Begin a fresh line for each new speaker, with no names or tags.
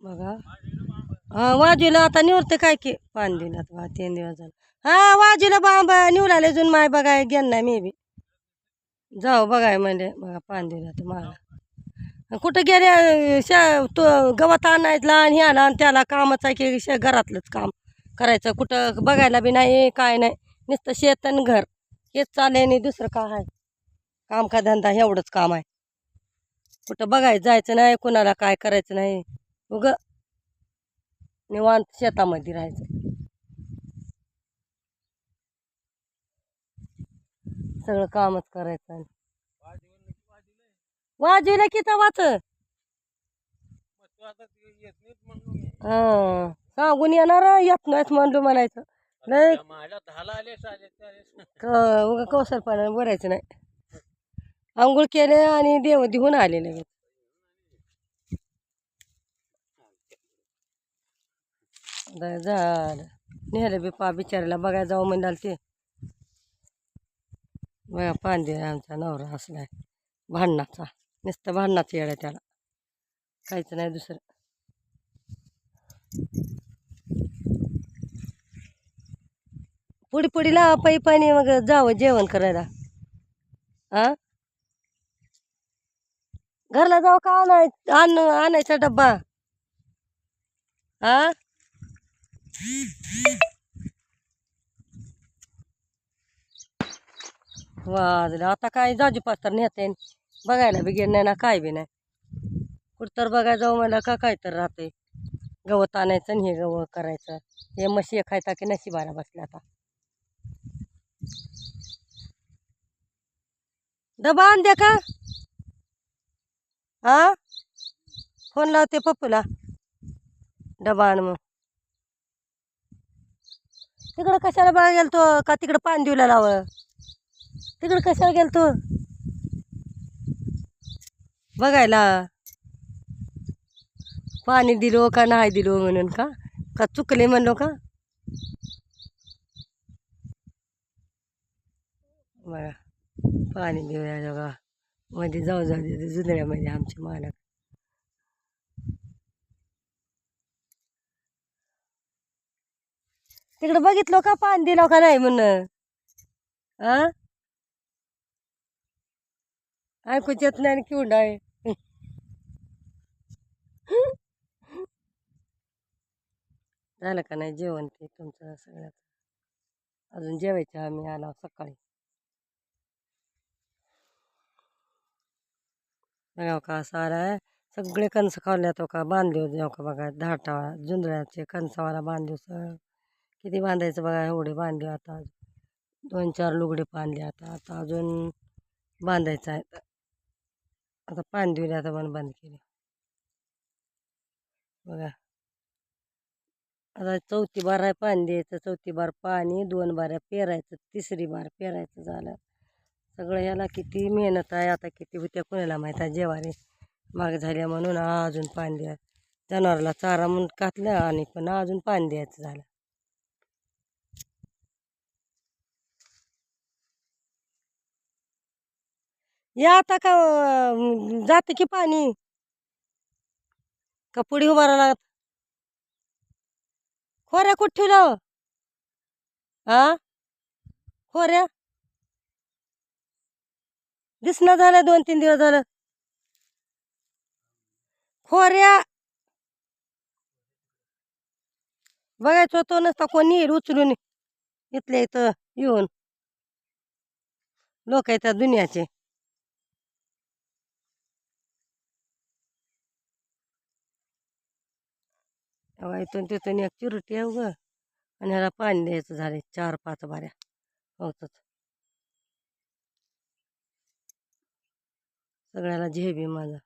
बघा हा वाजूला आता निवडते काय की 5 दिनात बा 3 दिवस झालं. हा वाजूला बांब निवडाले अजून माय बघाय गेन नाही मी बी जाऊ बघाय म्हणजे बघा 5 दिनात मला कुठं गेले तो गवत आणायला आणि ह्याला आणि त्याला कामच आहे की घरातलंच काम करायचं कुठं बघायला बी नाही काय नाही नुसतं शेत आणि घर हेच चाललंय आणि दुसरं काय आहे काम का धंदा एवढंच काम आहे कुठं बघायचं जायचं नाही कुणाला काय करायचं नाही उग निवांत शेतामध्ये राहायचं सगळं कामच करायचं आणि वाजविलं की वाच हा सांगून येणार येत नाहीत म्हणलो म्हणायचं नाही उगा कौशल पाण्याने बोलायचं नाही आंघोळ केले आणि देव देऊन आले लगेच झालं नेलं बी पा बिचारायला बघायला जाऊ म्हणाल ते बघा पांदे आमचा नवरा असलाय भांडणाचा नुसतं भांडणाचं येडं त्याला काहीच नाही दुसरं पुढी पुढी लावा पै पाणी मग जावं जेवण करायला हा घरला जाऊ का आणायचा डब्बा हा वाजलं आता काय जाजू पास्तर नेते बघायला बी गेलं नाही ना काय बी नाही कुठं तर बघायला जाऊ मला का काय तर राहते गवत आणायचं आणि हे गवत करायचं हे म्हशी खायचा की नशिबाला बसल्या आता डबा आण द्या का हा फोन लावते पप्पूला डबा आण मग तिकडं कशाला बघा गेलतो का तिकडं पाणी देऊला लाव तिकडं कशाला गेलतो बघायला पाणी दिलो का नाही दिलो म्हणून का चुकले म्हणलो का बघा पाणी देऊया बघा मध्ये जाऊ जाऊ दे जुन्यामध्ये आमचे मालक तिकडे बघितलो का पाणी दिलो का नाही म्हणून हा ऐकूच येत नाही किंड आहे झालं का नाही जेवण ते तुमचं सगळ्यात अजून जेवायचं आम्ही आला सकाळी बघा का सारा सगळे कणस खाल्ल्यात हो का बांधले जाऊ का बघा धाटा जुंजळ्याचे कणसावाला बांधले सर किती बांधायचं बघा एवढे बांधले आता 2-4 लुगडे बांधले आता अजून बांधायचं आहे आता पाणी दिले आता पण बंद केले बघा आता 4थी बार आहे पाणी द्यायचं 4थी बार पाणी 2 बाऱ्या पेरायचं 3री बार पेरायचं झालं सगळं ह्याला किती मेहनत आहे आता किती होत्या कोणाला माहीत आहे जेवारी माग झाल्या म्हणून अजून पाणी द्या जनावराला चारा म्हणून घातलं आणि पण अजून पाणी द्यायचं झालं या आता का जाते की पाणी का पुढे उभारा लागत खोऱ्या कुठं ठेवलं हा खोऱ्या दिसणं झालं 2-3 दिवस झालं खोऱ्या बघायचं होतं नसता कोणी येईल उचलून इथल्या इथं येऊन लोक येतात दुनियाचे इथून तिथून एक चिरुटी आहे उगं आणि ह्याला पाणी द्यायचं झाले 4-5 बाऱ्या होतच सगळ्याला झेबी माझा